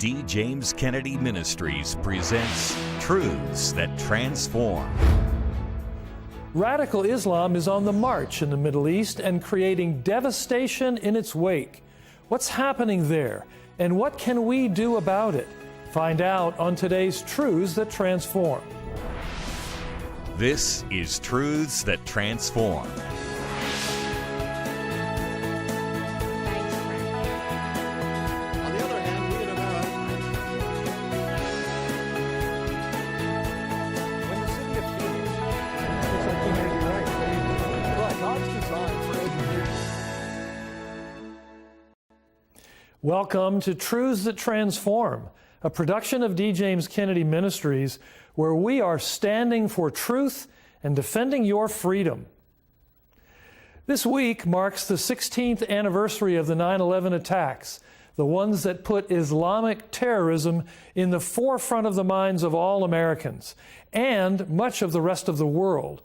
D. James Kennedy Ministries presents Truths That Transform. Radical Islam is on the march in the Middle East and creating devastation in its wake. What's happening there, and what can we do about it? Find out on today's Truths That Transform. This is Truths That Transform. Welcome to Truths That Transform, a production of D. James Kennedy Ministries, where we are standing for truth and defending your freedom. This week marks the 16th anniversary of the 9/11 attacks, the ones that put Islamic terrorism in the forefront of the minds of all Americans and much of the rest of the world.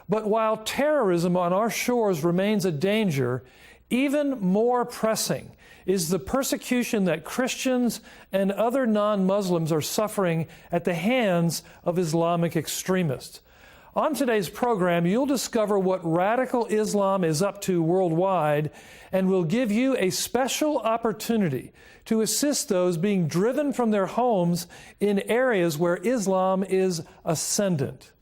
But while terrorism on our shores remains a danger, even more pressing is the persecution that Christians and other non-Muslims are suffering at the hands of Islamic extremists. On today's program, you'll discover what radical Islam is up to worldwide, and we'll give you a special opportunity to assist those being driven from their homes in areas where Islam is ascendant.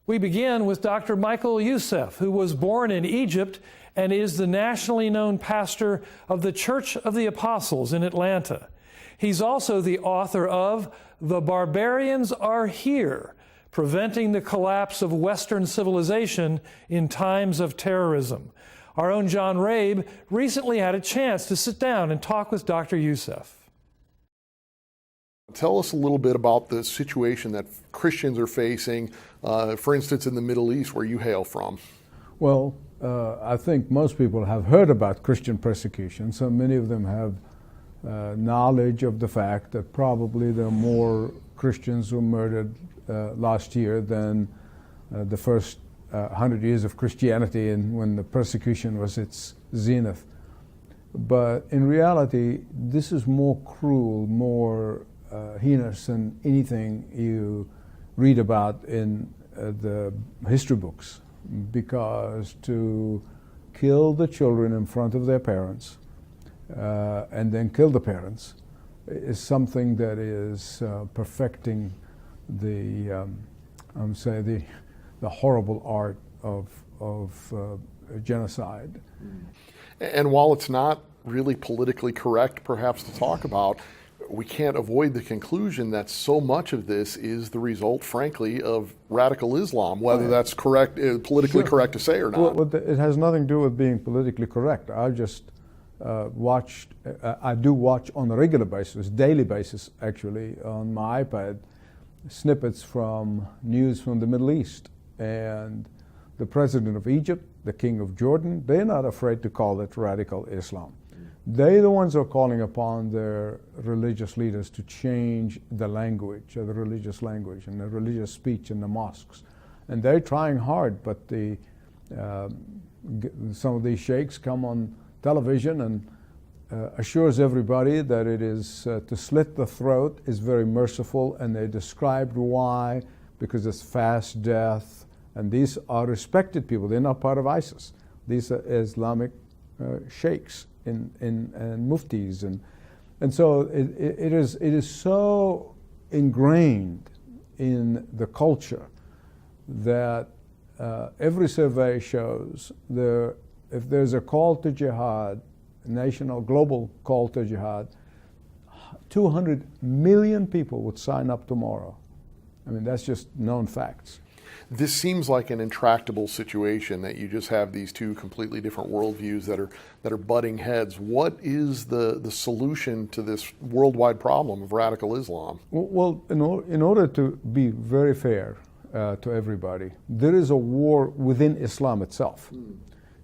We begin with Dr. Michael Youssef, who was born in Egypt and is the nationally known pastor of the Church of the Apostles in Atlanta. He's also the author of The Barbarians Are Here, Preventing the Collapse of Western Civilization in Times of Terrorism. Our own John Rabe recently had a chance to sit down and talk with Dr. Youssef. Tell us a little bit about the situation that Christians are facing, for instance, in the Middle East, where you hail from. Well, I think most people have heard about Christian persecution, so many of them have knowledge of the fact that probably there are more Christians who murdered last year than the first 100 years of Christianity and when the persecution was its zenith. But in reality, this is more cruel, more heinous than anything you read about in the history books. Because to kill the children in front of their parents and then kill the parents is something that is perfecting the horrible art of genocide. And while it's not really politically correct, perhaps, to talk about, we can't avoid the conclusion that so much of this is the result, frankly, of radical Islam, whether that's correct, politically correct to say or not. Well, it has nothing to do with being politically correct. I just I do watch on a regular basis, daily basis actually, on my iPad, snippets from news from the Middle East. And the president of Egypt, the king of Jordan, they're not afraid to call it radical Islam. They're the ones who are calling upon their religious leaders to change the language, the religious language and the religious speech in the mosques. And they're trying hard, but some of these sheikhs come on television and assures everybody that it is to slit the throat is very merciful, and they described why, because it's fast death, and these are respected people. They're not part of ISIS. These are Islamic sheikhs and muftis, and so it is so ingrained in the culture that every survey shows if there's a call to jihad, national, global call to jihad, 200 million people would sign up tomorrow. I mean, that's just known facts. This seems like an intractable situation, that you just have these two completely different worldviews that are butting heads. What is the solution to this worldwide problem of radical Islam? Well, in order to be very fair to everybody, there is a war within Islam itself.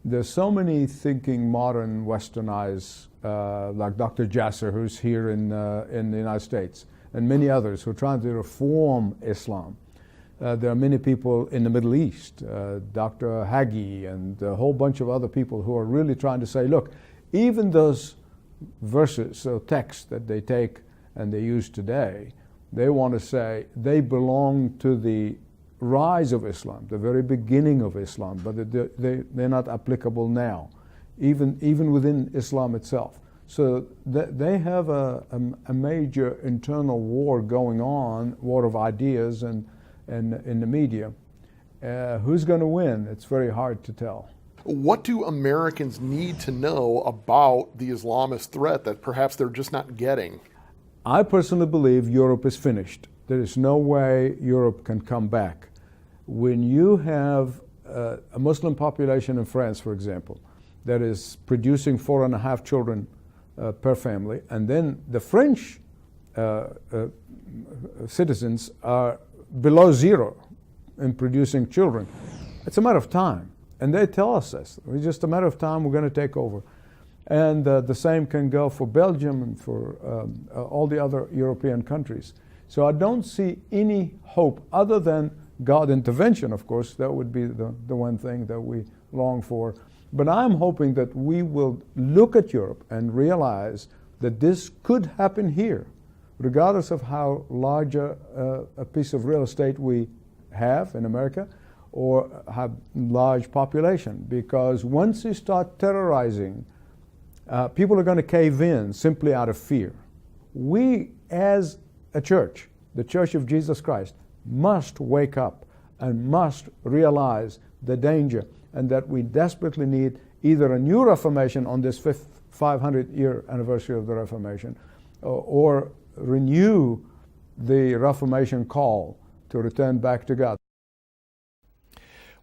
There's so many thinking modern westernized, like Dr. Jasser, who's here in the United States, and many others who are trying to reform Islam. There are many people in the Middle East, Dr. Hagi and a whole bunch of other people who are really trying to say, look, even those verses or texts that they take and they use today. They want to say they belong to the rise of Islam, the very beginning of Islam, but they're not applicable now, even within Islam itself. So they have a major internal war going on, war of ideas and in the media. Who's going to win? It's very hard to tell. What do Americans need to know about the Islamist threat that perhaps they're just not getting? I personally believe Europe is finished. There is no way Europe can come back. When you have a Muslim population in France, for example, that is producing 4.5 children per family, and then the French citizens are below zero in producing children, it's a matter of time. And they tell us this. It's just a matter of time, we're going to take over. And the same can go for Belgium and for all the other European countries. So I don't see any hope other than God intervention, of course. That would be the one thing that we long for. But I'm hoping that we will look at Europe and realize that this could happen here, regardless of how large a piece of real estate we have in America or have large population. Because once you start terrorizing, people are going to cave in simply out of fear. We, as a church, the Church of Jesus Christ, must wake up and must realize the danger, and that we desperately need either a new Reformation on this 500-year anniversary of the Reformation, or renew the Reformation call to return back to God.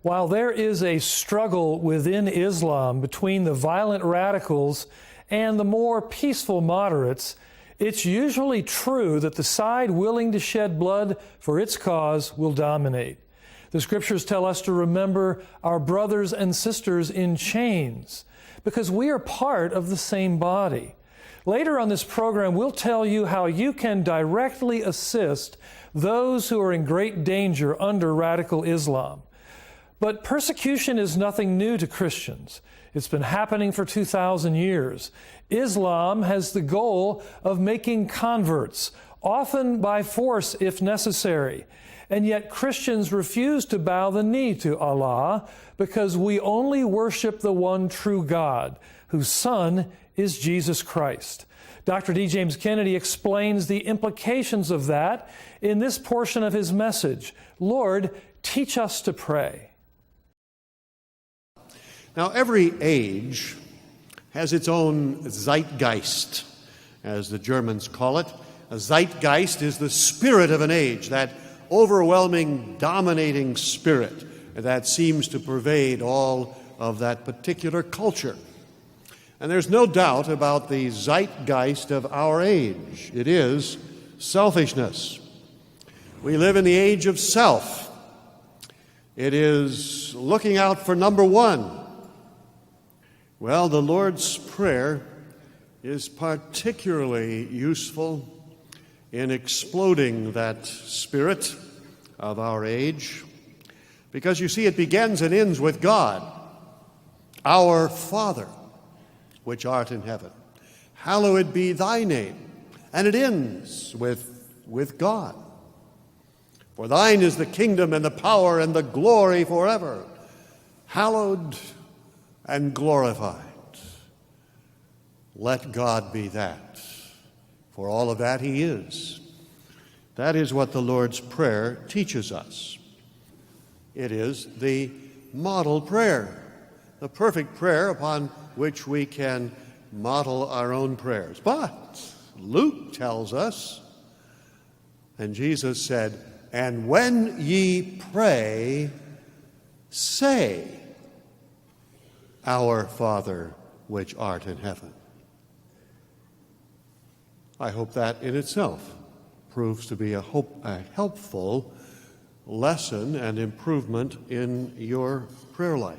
While there is a struggle within Islam between the violent radicals and the more peaceful moderates, it's usually true that the side willing to shed blood for its cause will dominate. The Scriptures tell us to remember our brothers and sisters in chains, because we are part of the same body. Later on this program, we'll tell you how you can directly assist those who are in great danger under radical Islam. But persecution is nothing new to Christians. It's been happening for 2,000 years. Islam has the goal of making converts, often by force if necessary. And yet Christians refuse to bow the knee to Allah because we only worship the one true God, whose Son is Jesus Christ. Dr. D. James Kennedy explains the implications of that in this portion of his message, Lord, teach us to pray. Now, every age has its own zeitgeist, as the Germans call it. A zeitgeist is the spirit of an age, that overwhelming, dominating spirit that seems to pervade all of that particular culture. And there's no doubt about the zeitgeist of our age. It is selfishness. We live in the age of self. It is looking out for number one. Well, the Lord's Prayer is particularly useful in exploding that spirit of our age, because you see, it begins and ends with God. Our Father, which art in heaven, hallowed be thy name. And it ends with God. For thine is the kingdom and the power and the glory forever. Hallowed and glorified. Let God be that. For all of that he is. That is what the Lord's Prayer teaches us. It is the model prayer, the perfect prayer upon which we can model our own prayers. But Luke tells us, and Jesus said, and when ye pray, say, Our Father which art in heaven. I hope that in itself proves to be a helpful lesson and improvement in your prayer life.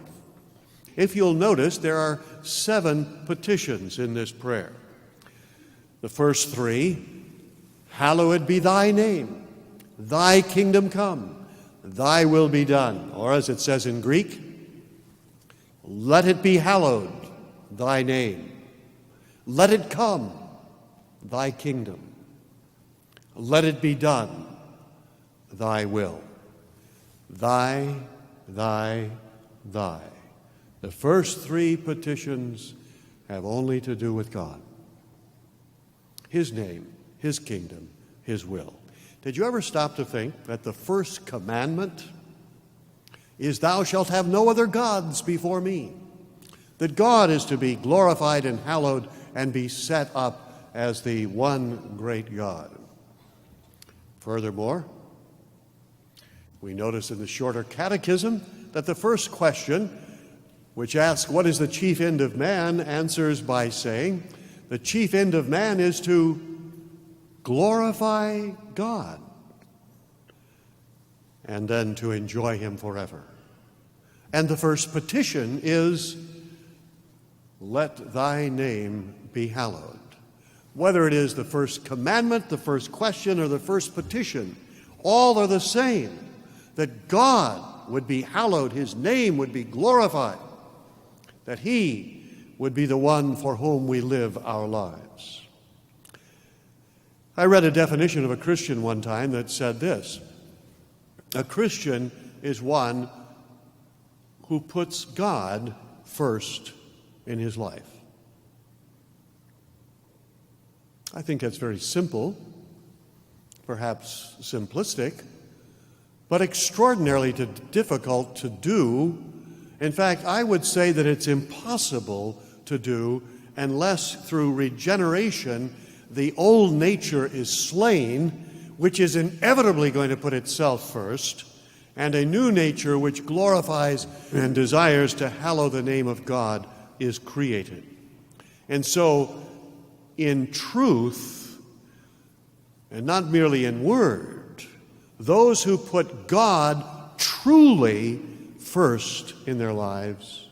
If you'll notice, there are 7 petitions in this prayer. The first 3, hallowed be thy name, thy kingdom come, thy will be done. Or as it says in Greek, let it be hallowed, thy name. Let it come, thy kingdom. let it be done, thy will. Thy, thy, thy. The first three petitions have only to do with God. His name, His kingdom, His will. Did you ever stop to think that the first commandment is, thou shalt have no other gods before me? That God is to be glorified and hallowed and be set up as the one great God. Furthermore, we notice in the shorter catechism that the first question, which asks, what is the chief end of man, answers by saying, the chief end of man is to glorify God and then to enjoy Him forever. And the first petition is, let thy name be hallowed. Whether it is the first commandment, the first question, or the first petition, all are the same. That God would be hallowed, His name would be glorified, that He would be the one for whom we live our lives. I read a definition of a Christian one time that said this: a Christian is one who puts God first in his life. I think that's very simple, perhaps simplistic, but extraordinarily difficult to do. In fact, I would say that it's impossible to do unless through regeneration the old nature is slain, which is inevitably going to put itself first, and a new nature which glorifies and desires to hallow the name of God is created. And so, in truth, and not merely in word, those who put God truly first in their lives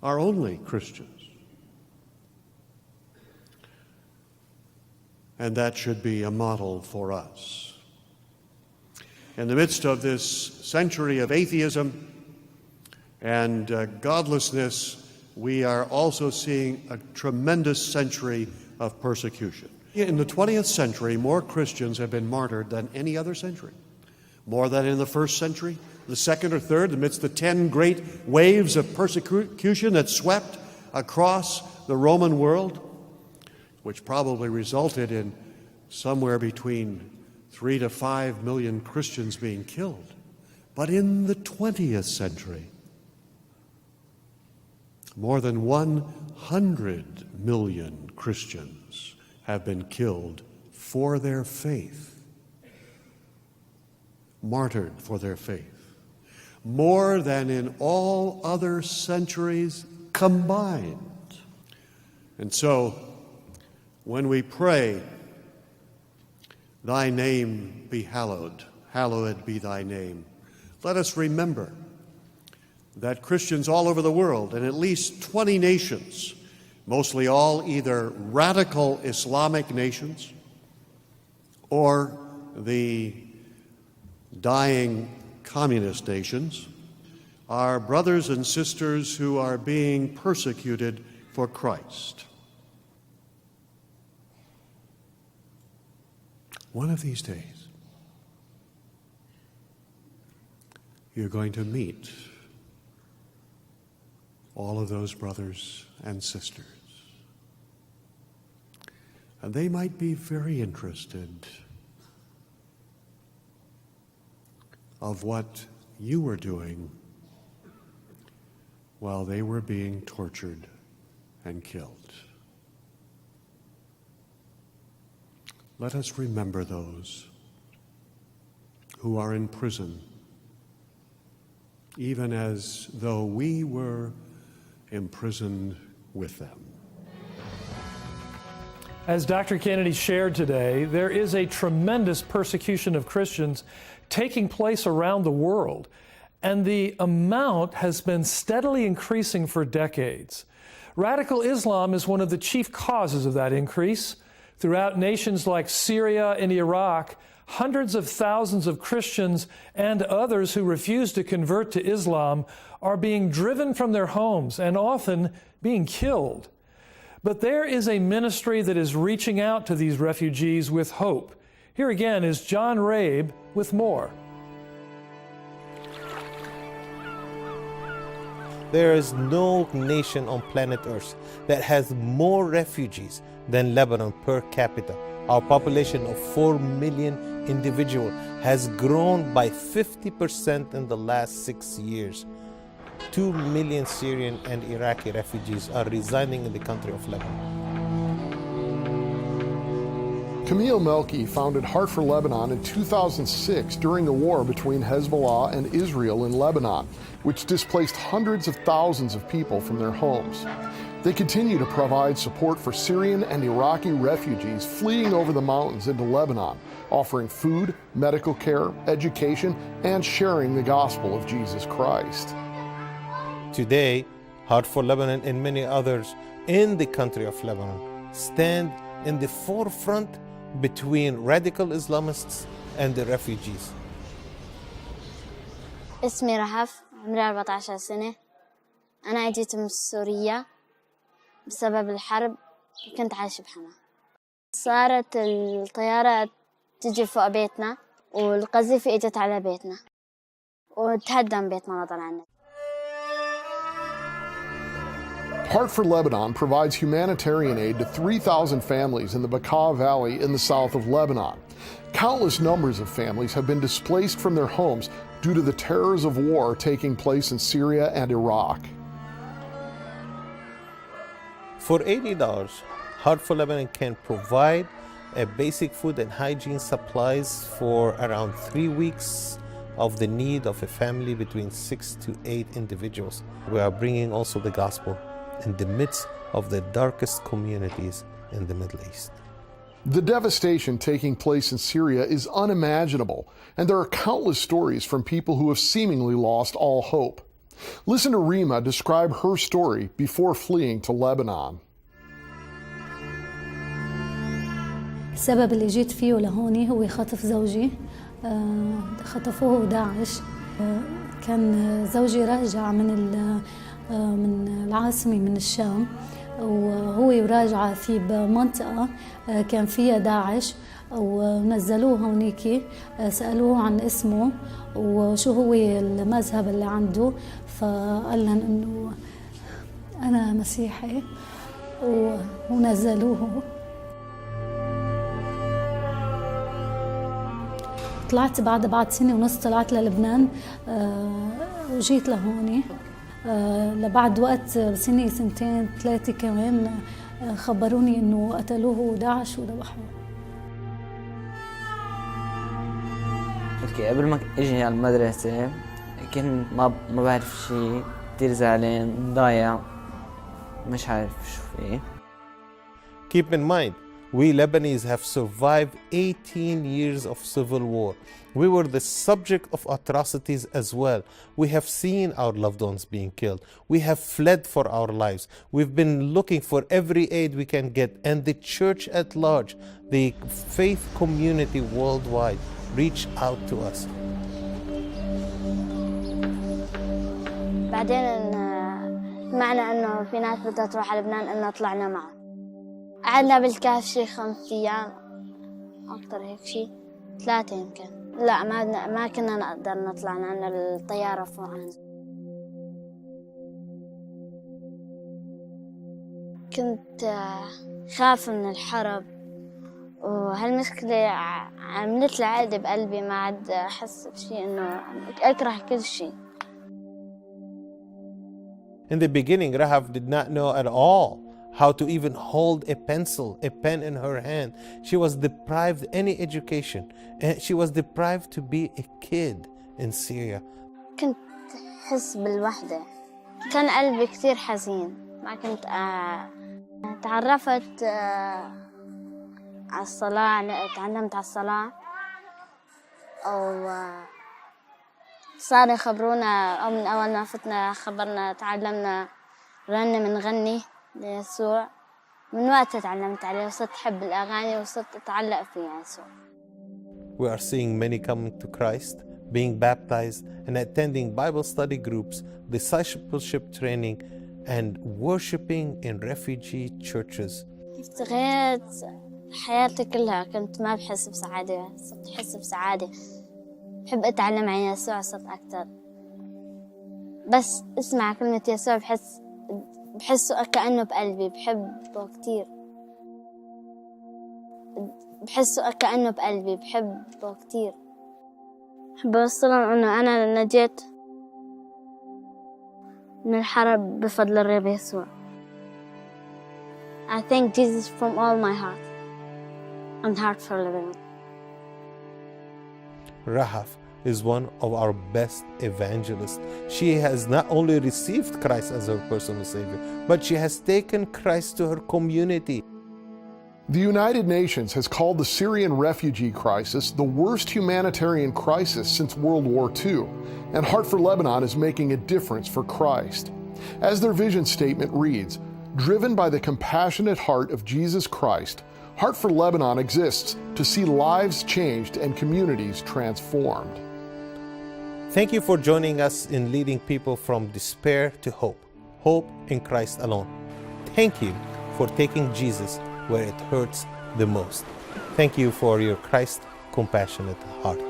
are only Christians. And that should be a model for us. In the midst of this century of atheism and godlessness, we are also seeing a tremendous century of persecution. In the 20th century, more Christians have been martyred than any other century. More than in the first century, the second or third, amidst the 10 great waves of persecution that swept across the Roman world, which probably resulted in somewhere between 3 to 5 million Christians being killed. But in the 20th century, more than 100 million Christians have been killed for their faith, martyred for their faith, more than in all other centuries combined. And so, when we pray, thy name be hallowed, hallowed be thy name, let us remember that Christians all over the world, in at least 20 nations, mostly all either radical Islamic nations or the dying communist nations, are brothers and sisters who are being persecuted for Christ. One of these days, you're going to meet all of those brothers and sisters. And they might be very interested of what you were doing while they were being tortured and killed. Let us remember those who are in prison, even as though we were imprisoned with them. As Dr. Kennedy shared today, there is a tremendous persecution of Christians taking place around the world, and the amount has been steadily increasing for decades. Radical Islam is one of the chief causes of that increase. Throughout nations like Syria and Iraq, hundreds of thousands of Christians and others who refuse to convert to Islam are being driven from their homes and often being killed. But there is a ministry that is reaching out to these refugees with hope. Here again is John Rabe with more. There is no nation on planet Earth that has more refugees than Lebanon per capita. Our population of 4 million individuals has grown by 50% in the last 6 years. 2 million Syrian and Iraqi refugees are residing in the country of Lebanon. Camille Melki founded Heart for Lebanon in 2006 during the war between Hezbollah and Israel in Lebanon, which displaced hundreds of thousands of people from their homes. They continue to provide support for Syrian and Iraqi refugees fleeing over the mountains into Lebanon, offering food, medical care, education, and sharing the gospel of Jesus Christ. Today, Heart for Lebanon and many others in the country of Lebanon stand in the forefront between radical Islamists and the refugees. اسمي رهف، عمري 14 سنة. أنا جيت من سوريا بسبب الحرب، كنت عايشة بحما. صارت الطيارة تجي فوق بيتنا والقذيفة اجت على بيتنا وتهدم بيتنا نضل عنا. Heart for Lebanon provides humanitarian aid to 3,000 families in the Bekaa Valley in the south of Lebanon. Countless numbers of families have been displaced from their homes due to the terrors of war taking place in Syria and Iraq. For $80, Heart for Lebanon can provide a basic food and hygiene supplies for around 3 weeks of the need of a family between 6 to 8 individuals. We are bringing also the gospel in the midst of the darkest communities in the Middle East. The devastation taking place in Syria is unimaginable, and there are countless stories from people who have seemingly lost all hope. Listen to Rima describe her story before fleeing to Lebanon. السبب اللي جيت فيه لهوني هو خطف زوجي. خطفوه داعش. كان زوجي راجع من العاصمة من الشام، وهو وراجعة في بمنطقة كان فيها داعش، ونزلوه هونيكي. سألوه عن اسمه وشو هو المذهب اللي عنده، فقال لهم إنه أنا مسيحي، ونزلوه. طلعت بعد سنة ونص، طلعت للبنان وجيت لهوني. لبعد وقت سنة سنتين 3 كمان خبروني إنه قتلوه داعش وذبحوه. قبل ما اجي على المدرسة كنت ما بعرف شيء، كتير زعلان ضايع، مش عارف شو فيه. Keep in mind, we Lebanese have survived 18 years of civil war. We were the subject of atrocities as well. We have seen our loved ones being killed. We have fled for our lives. We've been looking for every aid we can get, and the church at large, the faith community worldwide, reached out to us. بعدين سمعنا إنه في ناس بدها تروح على لبنان، إنه طلعنا معه. قعدنا بالكهف شي 5 أيام، أكتر هيك شي 3 يمكن. لا ما كنا نقدر نطلع لأن الطيارة فوق عنا. كنت خاف من الحرب، وهالمشكلة عملت لي عقدة بقلبي، ما عاد أحس بشي، إنه أكره كل شي. In the beginning, Rahaf did not know at all how to even hold a pencil, a pen in her hand. She was deprived any education, and she was deprived to be a kid in Syria. كنت أحس بالوحدة، كان قلبي كتير حزين. ما كنت تعرفت على الصلاة، تعلمت على الصلاة، أو صاروا يخبرونا، أو من أول ما فتنا خبرنا تعلمنا نغني ليسوع. من وقتها تعلمت عليه وصرت أحب الأغاني وصرت أتعلق في يسوع. We are seeing many coming to Christ, being baptized, and attending Bible study groups, discipleship training, and worshiping in refugee churches. افتقدت حياتي كلها كنت ما بحس بسعادة، صرت أحس بسعادة. بحب أتعلم عن يسوع، صرت أكتر. بس اسمع كلمة يسوع بحسه كأنه بقلبي، بحبه كتير. بحسه كأنه بقلبي، بحبه كتير. بحب أوصلهم إنه أنا نجيت من الحرب بفضل الرب يسوع. I thank Jesus from all my heart and heart for Lebanon. Rahaf is one of our best evangelists. She has not only received Christ as her personal Savior, but she has taken Christ to her community. The United Nations has called the Syrian refugee crisis the worst humanitarian crisis since World War II, and Heart for Lebanon is making a difference for Christ. As their vision statement reads, driven by the compassionate heart of Jesus Christ, Heart for Lebanon exists to see lives changed and communities transformed. Thank you for joining us in leading people from despair to hope, hope in Christ alone. Thank you for taking Jesus where it hurts the most. Thank you for your Christ compassionate heart.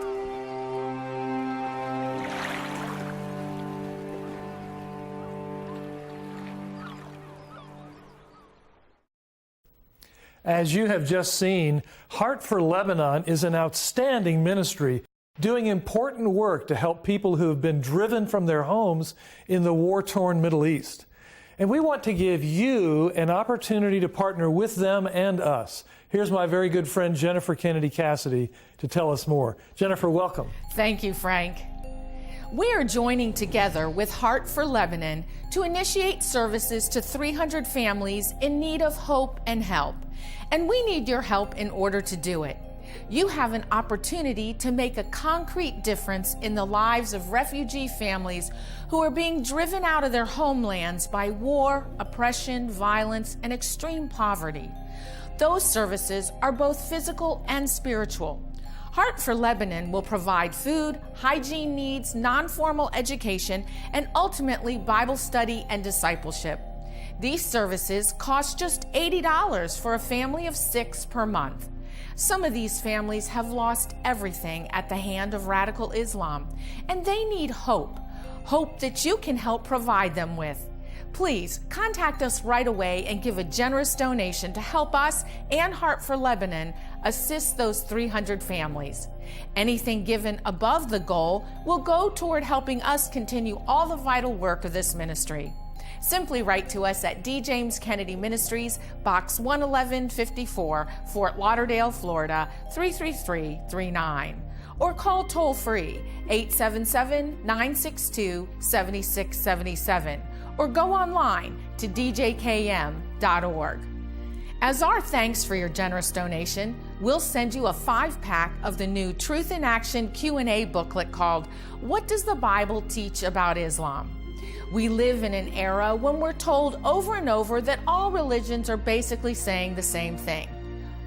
As you have just seen, Heart for Lebanon is an outstanding ministry doing important work to help people who have been driven from their homes in the war-torn Middle East. And we want to give you an opportunity to partner with them and us. Here's my very good friend Jennifer Kennedy Cassidy to tell us more. Jennifer, welcome. Thank you, Frank. We are joining together with Heart for Lebanon to initiate services to 300 families in need of hope and help. And we need your help in order to do it. You have an opportunity to make a concrete difference in the lives of refugee families who are being driven out of their homelands by war, oppression, violence, and extreme poverty. Those services are both physical and spiritual. Heart for Lebanon will provide food, hygiene needs, non-formal education, and ultimately Bible study and discipleship. These services cost just $80 for a family of 6 per month. Some of these families have lost everything at the hand of radical Islam, and they need hope, hope that you can help provide them with. Please contact us right away and give a generous donation to help us and Heart for Lebanon assist those 300 families. Anything given above the goal will go toward helping us continue all the vital work of this ministry. Simply write to us at D. James Kennedy Ministries, Box 11154, Fort Lauderdale, Florida 33339. Or call toll-free 877-962-7677. Or go online to djkm.org. As our thanks for your generous donation, we'll send you a 5-pack of the new Truth in Action Q&A booklet called What Does the Bible Teach About Islam? We live in an era when we're told over and over that all religions are basically saying the same thing.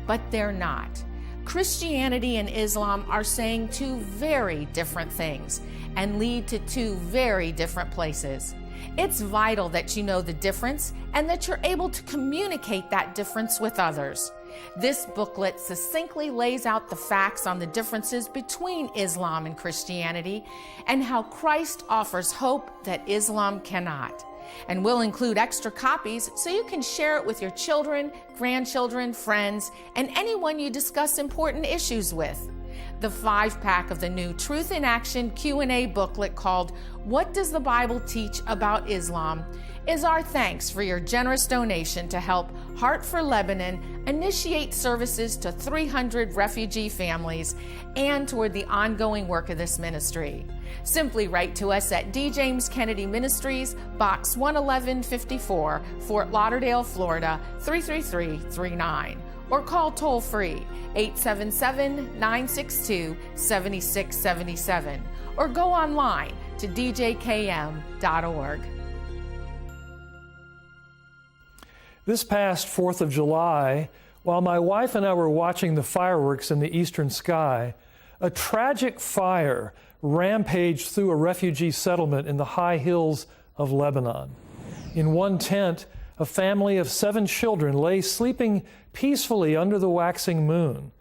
But they're not. Christianity and Islam are saying 2 very different things and lead to 2 very different places. It's vital that you know the difference and that you're able to communicate that difference with others. This booklet succinctly lays out the facts on the differences between Islam and Christianity and how Christ offers hope that Islam cannot. And we'll include extra copies so you can share it with your children, grandchildren, friends, and anyone you discuss important issues with. The 5-pack of the new Truth in Action Q&A booklet called What Does the Bible Teach About Islam is our thanks for your generous donation to help Heart for Lebanon initiate services to 300 refugee families and toward the ongoing work of this ministry. Simply write to us at D. James Kennedy Ministries, Box 11154, Fort Lauderdale, Florida 33339. Or call toll-free 877-962-7677. Or go online to djkm.org. This past 4th of July, while my wife and I were watching the fireworks in the eastern sky, a tragic fire rampaged through a refugee settlement in the high hills of Lebanon. In one tent, a family of 7 children lay sleeping peacefully under the waxing moon.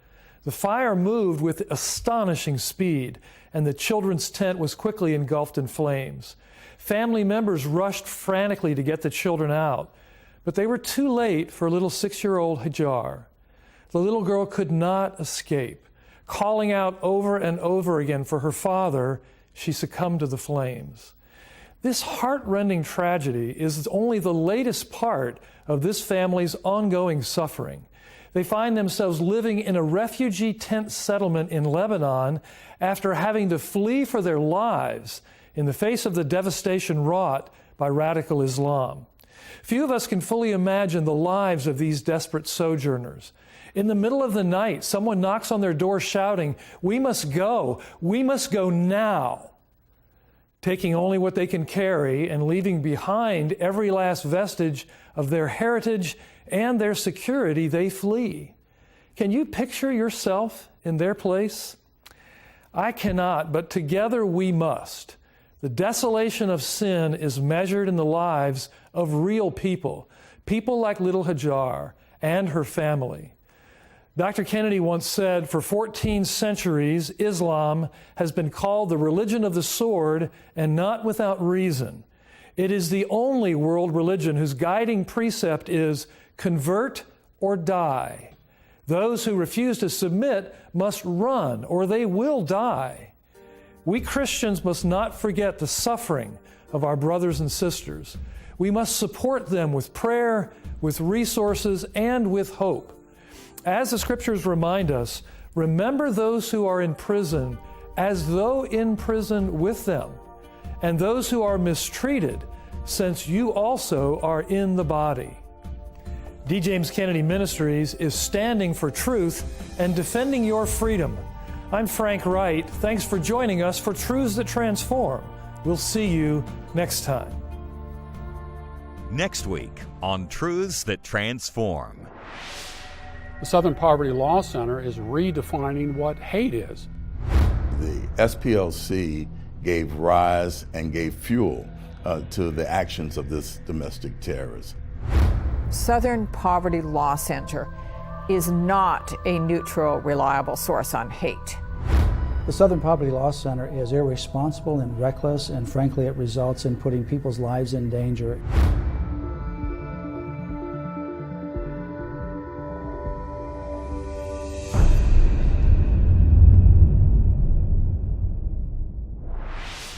The fire moved with astonishing speed, and the children's tent was quickly engulfed in flames. Family members rushed frantically to get the children out, but they were too late for little 6-year-old Hajar. The little girl could not escape. Calling out over and over again for her father, she succumbed to the flames. This heart-rending tragedy is only the latest part of this family's ongoing suffering. They find themselves living in a refugee tent settlement in Lebanon after having to flee for their lives in the face of the devastation wrought by radical Islam. Few of us can fully imagine the lives of these desperate sojourners. In the middle of the night, someone knocks on their door shouting, "We must go now," taking only what they can carry and leaving behind every last vestige of their heritage and their security, they flee. Can you picture yourself in their place? I cannot, but together we must. The desolation of sin is measured in the lives of real people, people like little Hajar and her family. Dr. Kennedy once said, for 14 centuries, Islam has been called the religion of the sword, and not without reason. It is the only world religion whose guiding precept is convert or die. Those who refuse to submit must run, or they will die. We Christians must not forget the suffering of our brothers and sisters. We must support them with prayer, with resources, and with hope. As the Scriptures remind us, remember those who are in prison as though in prison with them, and those who are mistreated, since you also are in the body. D. James Kennedy Ministries is standing for truth and defending your freedom. I'm Frank Wright. Thanks for joining us for Truths That Transform. We'll see you next time. Next week on Truths That Transform. The Southern Poverty Law Center is redefining what hate is. The SPLC gave rise and gave fuel to the actions of this domestic terrorism. Southern Poverty Law Center is not a neutral, reliable source on hate. The Southern Poverty Law Center is irresponsible and reckless, and frankly, it results in putting people's lives in danger.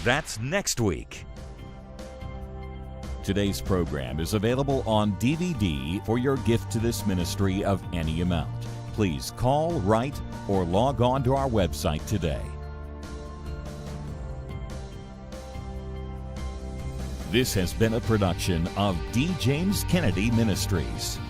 That's next week. Today's program is available on DVD for your gift to this ministry of any amount. Please call, write, or log on to our website today. This has been a production of D. James Kennedy Ministries.